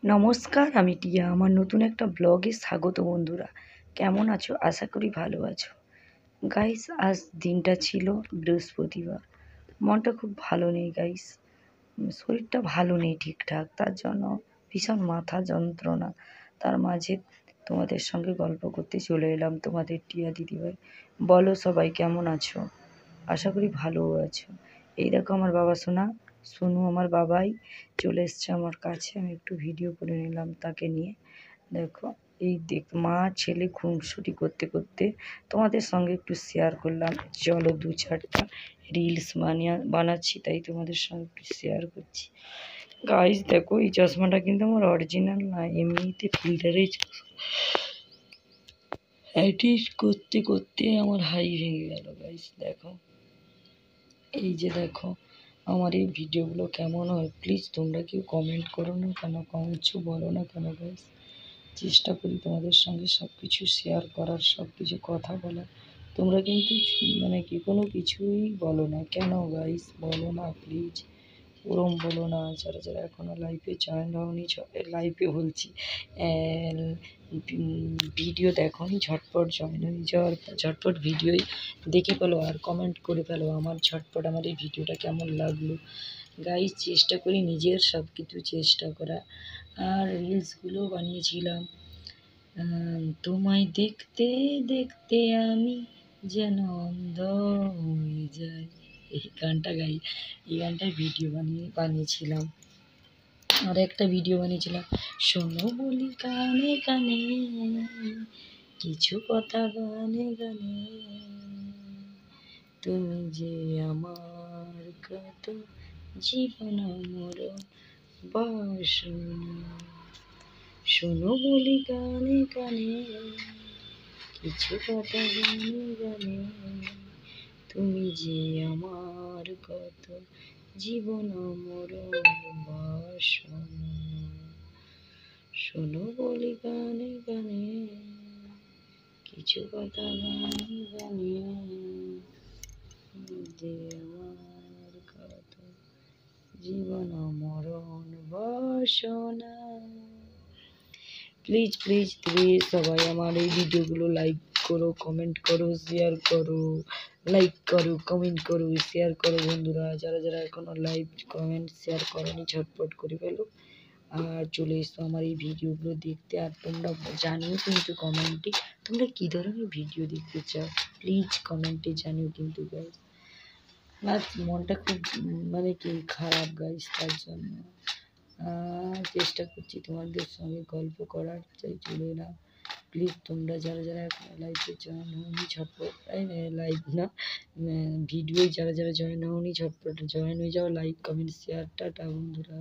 নমস্কার, আমি টিয়া। আমার নতুন একটা ব্লগে স্বাগত বন্ধুরা। কেমন আছো? আশা করি ভালো আছো। গাইস, আজ দিনটা ছিল বৃহস্পতিবার। মনটা খুব ভালো নেই গাইস, শরীরটা ভালো নেই ঠিকঠাক, তার জন্য ভীষণ মাথা যন্ত্রণা। তার মাঝে তোমাদের সঙ্গে গল্প করতে চলে এলাম, তোমাদের টিয়া দিদিভাই। বলো সবাই কেমন আছো? আশা করি ভালোও আছো। এই দেখো আমার বাবা সোনু আমার বাবাই চলে এসছে আমার কাছে। আমি একটু ভিডিও করে নিলাম তাকে নিয়ে। দেখো, এই মা ছেলে খুনসুটি করতে করতে তোমাদের সঙ্গে একটু শেয়ার করলাম। চলো, 2-4টা রিলস বানাচ্ছি, তাই তোমাদের সঙ্গে একটু শেয়ার করছি। গাইস দেখো, এই চশমাটা কিন্তু আমার অরিজিনাল না, এমনিতে ফিল্টারের এডিট করতে করতে আমার হাই ভেঙে গেল। গাইস দেখো, এই যে দেখো আমার এই ভিডিওগুলো কেমন হয় প্লিজ তোমরা কেউ কমেন্ট করো না কেন, কিছু বলো না কেন গাইস। চেষ্টা করি তোমাদের সঙ্গে সব কিছু শেয়ার করার, সব কিছু কথা বলার। তোমরা কিন্তু কোনো কিছুই বলো না কেন গাইস, বলো না প্লিজ, ওরম বলো না। যারা যারা এখনও লাইফে জয়েন হওনি, লাইফে বলছি ভিডিও দেখোনি, ঝটপট জয়েন হয়ে যাওয়ার, ঝটপট ভিডিওই দেখে ফেলো আর কমেন্ট করে ফেলো আমার ঝটপট আমার এই ভিডিওটা কেমন লাগলো। গাইস, চেষ্টা করি নিজের সব কিছু চেষ্টা করা। আর রিলসগুলো বানিয়েছিলাম তোমায় দেখতে দেখতে আমি যেন অন্ধ হয়ে যাই, এই গানটা গাই। এই গানটার ভিডিও বানিয়েছিলাম। আর একটা ভিডিও বানিয়েছিলাম, শোনো বলি গানে গানে, কিছু কথা গানে গানে, তুমি যে আমার কত জীবন মরণ বাসনা। শোনো বলি গানে গানে, কিছু কথা গানে গানে, তুমি যে আমার কত জীবন মরণ বাসনা। শোনো বলি গানে গানে, কিছু কথা গানে গানে, যে আমার কত জীবন মরণ বাসনা। প্লিজ প্লিজ প্লিজ সবাই আমার এই ভিডিওগুলো লাইক করো, কমেন্ট করো, শেয়ার করো। লাইক করো, কমেন্ট করো, শেয়ার করো বন্ধুরা। যারা যারা এখনও লাইক কমেন্ট শেয়ার করোনি ঝটপট করে ফেলো আর চলে এসো আমার এই ভিডিওগুলো দেখতে। আর তোমরা জানিও কিন্তু কমেন্টে তোমরা কী ধরনের ভিডিও দেখতে চাও, প্লিজ কমেন্টে জানিও কিন্তু গাইস। আজ মনটা খুব খারাপ গাইস, তার জন্য চেষ্টা করছি তোমাদের সঙ্গে গল্প করার, তাই চলে এলাম। প্লিজ তোমরা যারা যারা এখন লাইভে জয়েন হওনি ঝটপট, লাইভ না ভিডিও যারা যারা জয়েন হওনি ঝটপট জয়েন হয়ে যাও। লাইক কমেন্ট শেয়ার, টাটা বন্ধুরা।